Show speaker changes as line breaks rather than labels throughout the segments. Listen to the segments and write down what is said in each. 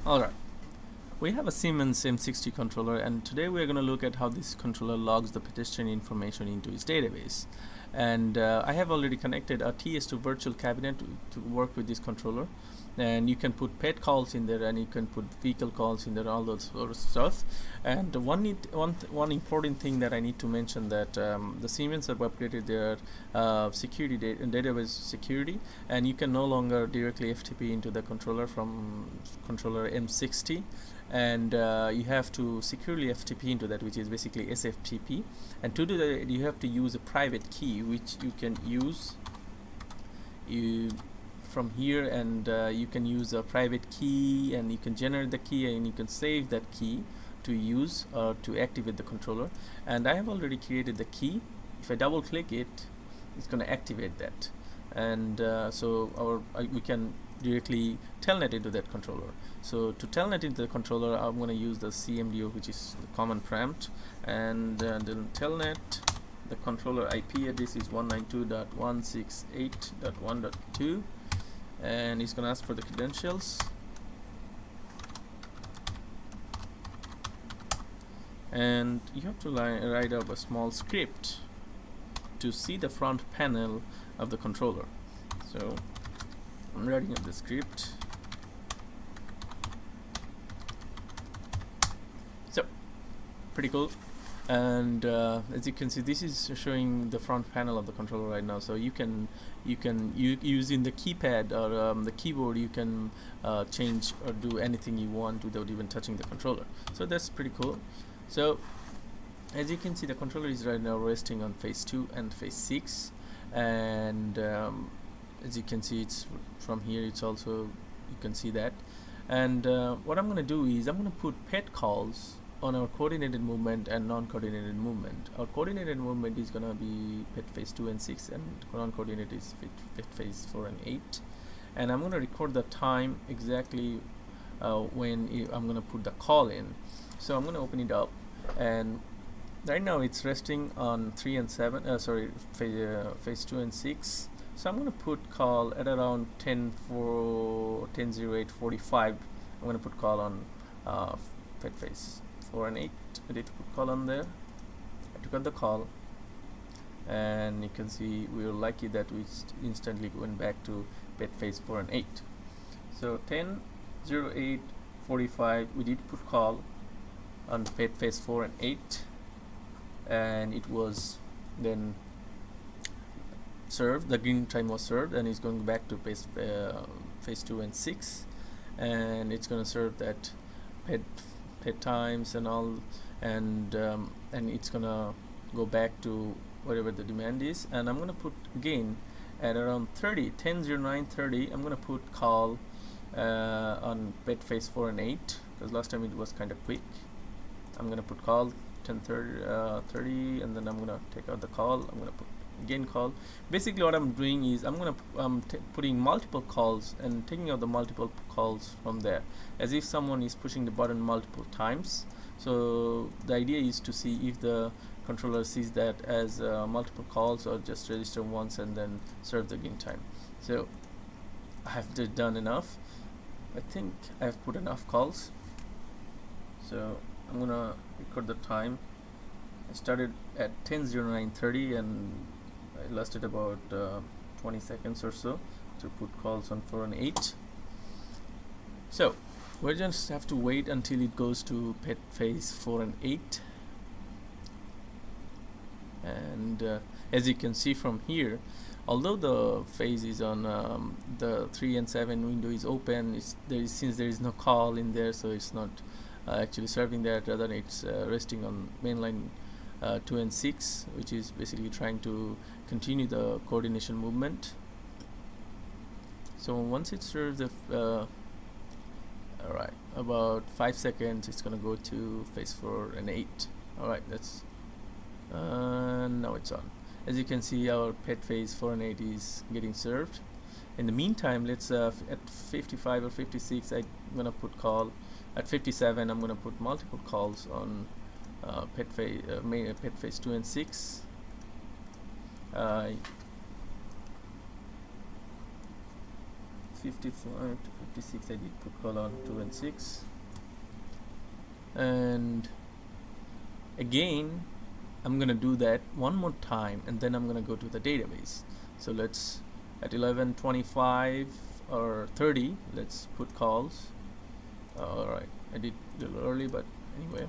Alright, we have a Siemens M60 controller, and today we're going to look at how this controller logs the pedestrian information into its database. And I have already connected a TS2 virtual cabinet to work with this controller, and you can put pet calls in there, and you can put vehicle calls in there, all those sort of stuff. And one important thing that I need to mention, that the Siemens have upgraded their security database security, and you can no longer directly FTP into the controller from controller M60, and you have to securely FTP into that, which is basically SFTP. And to do that, you have to use a private key, which you can use from here, and you can use a private key, and you can generate the key, and you can save that key to use to activate the controller. And I have already created the key. If I double click it, it's going to activate that, and we can directly telnet into that controller. So to telnet into the controller, I'm going to use the CMDO, which is the common prompt, and then telnet. The controller IP address is 192.168.1.2, and it's going to ask for the credentials. And you have to write up a small script to see the front panel of the controller. So I'm writing up the script. So pretty cool. And as you can see, this is showing the front panel of the controller right now. So you can using the keypad or the keyboard, you can change or do anything you want without even touching the controller. So that's pretty cool. So as you can see, the controller is right now resting on phase 2 and phase 6, and as you can see, it's from here, it's also, you can see that. And what I'm going to do is I'm going to put pet calls on our coordinated movement and non-coordinated movement. Our coordinated movement is going to be pet phase 2 and 6, and non-coordinated is pet phase 4 and 8. And I'm going to record the time exactly when I'm going to put the call in. So I'm going to open it up, and right now it's resting on 3 and 7, phase 2 and 6. So I'm going to put call at around 10:08:45. I'm going to put call on pet phase 4 and 8. I did put call on there. I took out the call, and you can see we were lucky that we instantly went back to pet phase 4 and 8. So 10:08:45, we did put call on pet phase 4 and 8, and it was then served. The green time was served, and it's going back to phase 2 and 6, and it's going to serve that pet times and all, and it's going to go back to whatever the demand is. And I'm going to put again at around 10:09:30, I'm going to put call on pet phase 4 and 8, because last time it was kind of quick. I'm going to put call 10:30, and then I'm going to take out the call. I'm going to put again call. Basically what I'm doing is I'm going to putting multiple calls and taking out the multiple calls from there, as if someone is pushing the button multiple times. So the idea is to see if the controller sees that as multiple calls, or just register once and then serve the gain time. So I have done enough. I think I have put enough calls, so I'm gonna record the time. I started at 10:09:30, and I lasted about 20 seconds or so to put calls on 4 and 8. So we just have to wait until it goes to pet phase 4 and 8. And as you can see from here, although the phase is on the 3 and 7 window is open, since there is no call in there, so it's not actually serving that. Rather, it's resting on mainline 2 and 6, which is basically trying to continue the coordination movement. So once it serves the alright, about 5 seconds, it's gonna go to phase 4 and 8. Alright, that's now it's on. As you can see, our pet phase 4 and 8 is getting served. In the meantime, let's at 55 or 56, I'm gonna put call. At 57, I'm gonna put multiple calls on pet phase 2 and 6. 55 to 56 I did put call on 2 and 6, and again I'm gonna do that one more time, and then I'm gonna go to the database. So let's at 11:25 or 30 let's put calls. Alright, I did a little early, but anyway,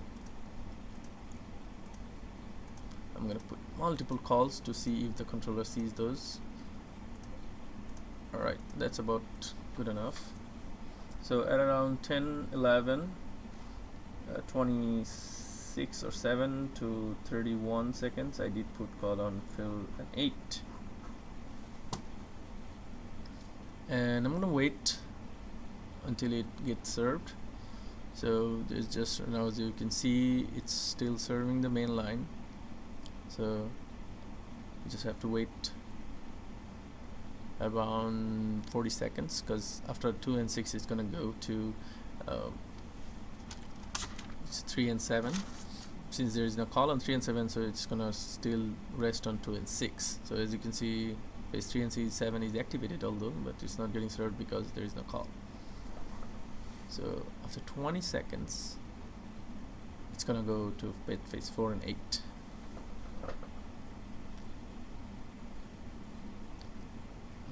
I'm gonna put multiple calls to see if the controller sees those. Alright, that's about good enough. So at around 10, 11, 26 or 7 to 31 seconds I did put call on fill and 8, and I'm gonna wait until it gets served. So there's just now, as you can see, it's still serving the main line, so you just have to wait around 40 seconds, because after 2 and 6 it's gonna go to it's 3 and 7. Since there is no call on 3 and 7, so it's gonna still rest on 2 and 6. So as you can see, phase 3 and 7 is activated, although, but it's not getting served because there is no call. So after 20 seconds it's gonna go to phase 4 and 8.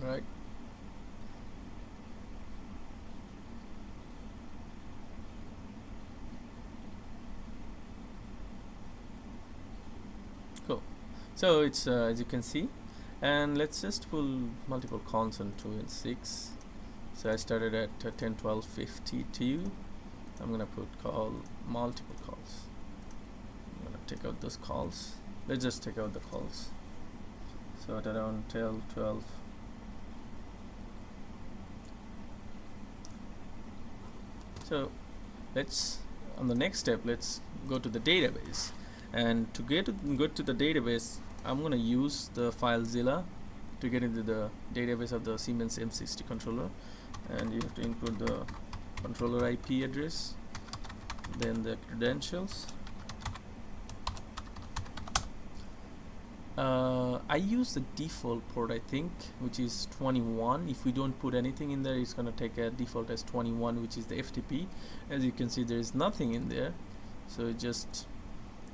Right. Cool. So it's as you can see, and let's just pull multiple calls on 2 and 6. So I started at 10, 12, 52. I'm gonna put call multiple calls. I'm gonna take out those calls. Let's just take out the calls. So at around 10, 12. So let's, on the next step, let's go to the database, and to go to the database, I'm going to use the FileZilla to get into the database of the Siemens M60 controller, and you have to input the controller IP address, then the credentials. I use the default port, I think, which is 21. If we don't put anything in there, it's going to take a default as 21, which is the FTP. As you can see, there is nothing in there, so just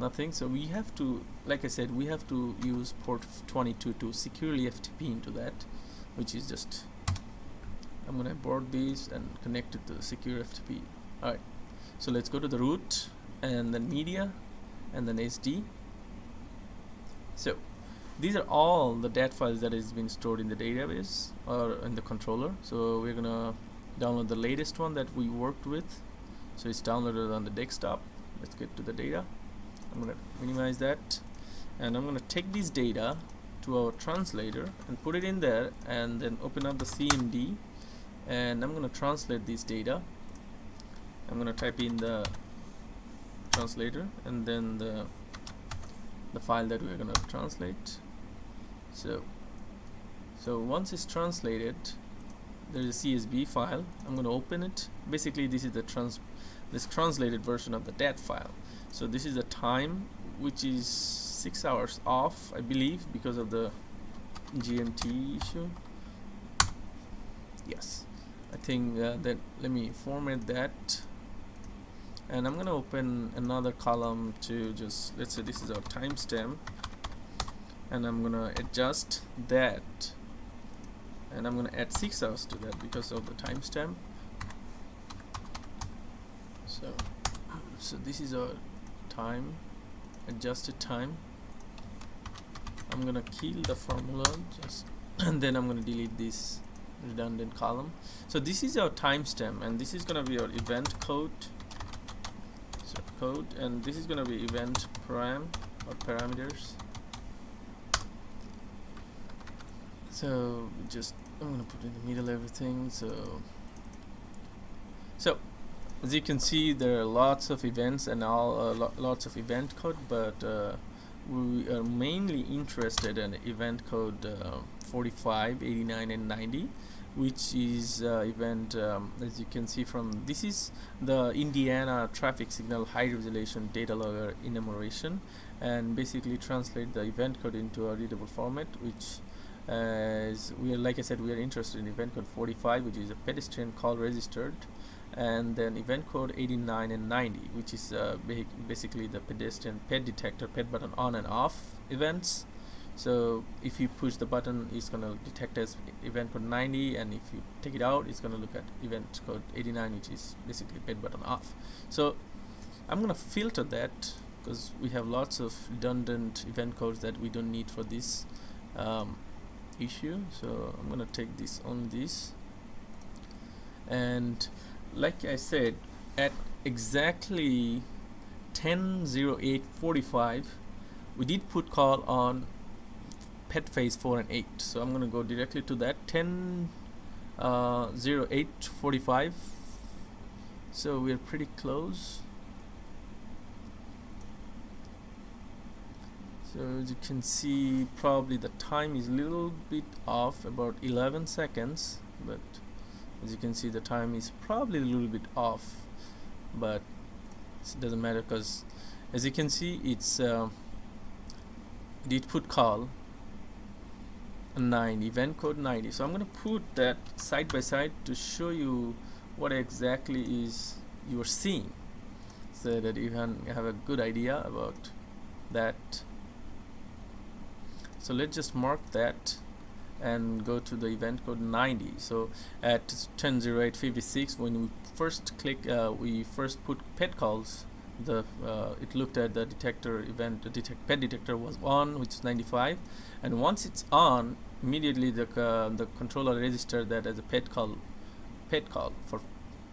nothing. So we have to, like I said, we have to use port 22 to securely FTP into that, which is just, I'm going to board these and connect it to the secure FTP. Alright, so let's go to the root, and then media, and then SD. So these are all the DAT files that has been stored in the database or in the controller. So we're gonna download the latest one that we worked with. So it's downloaded on the desktop. Let's get to the data. I'm gonna minimize that, and I'm gonna take this data to our translator and put it in there, and then open up the CMD, and I'm gonna translate this data. I'm gonna type in the translator and then the file that we're going to translate. So once it's translated, there's a CSV file. I'm going to open it. Basically, this is the translated version of the DAT file. So this is the time, which is 6 hours off, I believe, because of the GMT issue. Yes, I think that, let me format that. And I'm gonna open another column to just, let's say this is our timestamp, and I'm gonna adjust that, and I'm gonna add 6 hours to that because of the timestamp. So this is our time, adjusted time. I'm gonna kill the formula just and then I'm gonna delete this redundant column. So this is our timestamp, and this is gonna be our event code. And this is going to be event param or parameters. So just, I'm going to put in the middle everything. So as you can see, there are lots of events and all lots of event code, but we are mainly interested in event code 45, 89 and 90, which is event, as you can see from, this is the Indiana traffic signal high resolution data logger enumeration, and basically translate the event code into a readable format, which as we are, like I said, we are interested in event code 45, which is a pedestrian call registered, and then event code 89 and 90, which is basically the pedestrian ped detector, ped button on and off events. So if you push the button, it's going to detect as event code 90, and if you take it out, it's going to look at event code 89, which is basically ped button off. So I'm going to filter that because we have lots of redundant event codes that we don't need for this issue. So I'm going to take this on this, and like I said, at exactly 10:08:45 we did put call on ped phase 4 and 8. So I'm going to go directly to that 10:08:45. So we're pretty close. So as you can see, probably the time is a little bit off, about 11 seconds, but as you can see, the time is probably a little bit off, but it doesn't matter because as you can see, it's did put call 9, event code 90. So I'm going to put that side by side to show you what exactly is you are seeing, so that you can have a good idea about that. So let's just mark that and go to the event code 90. So at 10:08:56, when we first click, we first put PedCalls, it looked at the detector event. The ped detector was on, which is 95, and once it's on, immediately the controller registered that as a PedCall for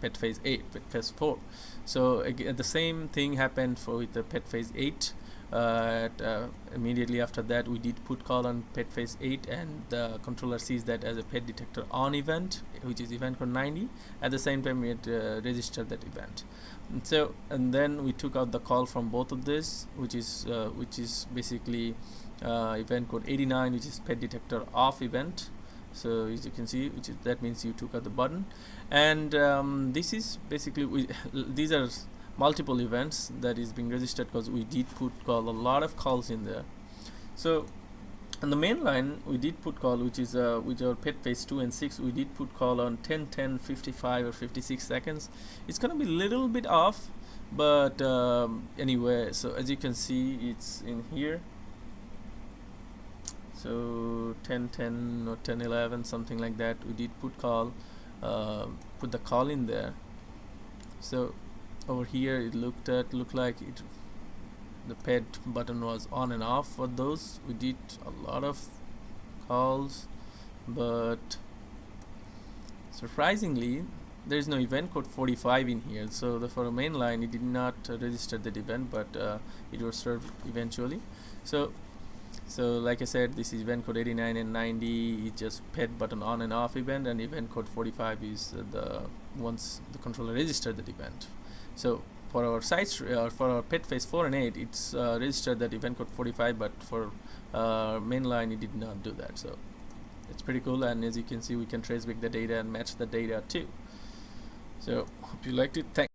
ped phase 8, ped phase 4. So again, the same thing happened with the ped phase 8. Immediately after that, we did put call on ped phase 8, and the controller sees that as a ped detector on event, which is event code 90. At the same time, it registered that event. And then we took out the call from both of this, which is basically event code 89, which is ped detector off event. So as you can see, that means you took out the button, and this is basically these are multiple events that is being registered because we did put call a lot of calls in there. So on the main line, we did put call, which is which are ped phase 2 and 6. We did put call on 10:55 or 56 seconds. It's gonna be a little bit off, but anyway, so as you can see, it's in here. So 10:10 or 10:11, something like that. We did put call, put the call in there. So over here, it looked like the ped button was on and off for those. We did a lot of calls, but surprisingly, there is no event code 45 in here. So for the main line, it did not register that event, but it was served eventually. So like I said, this is event code 89 and 90. It's just ped button on and off event, and event code 45 is once the controller registered that event. So for our sites, for our ped phase 4 and 8, it's registered that event code 45, but for mainline, it did not do that. So it's pretty cool, and as you can see, we can trace back the data and match the data too. So hope you liked it. Thanks.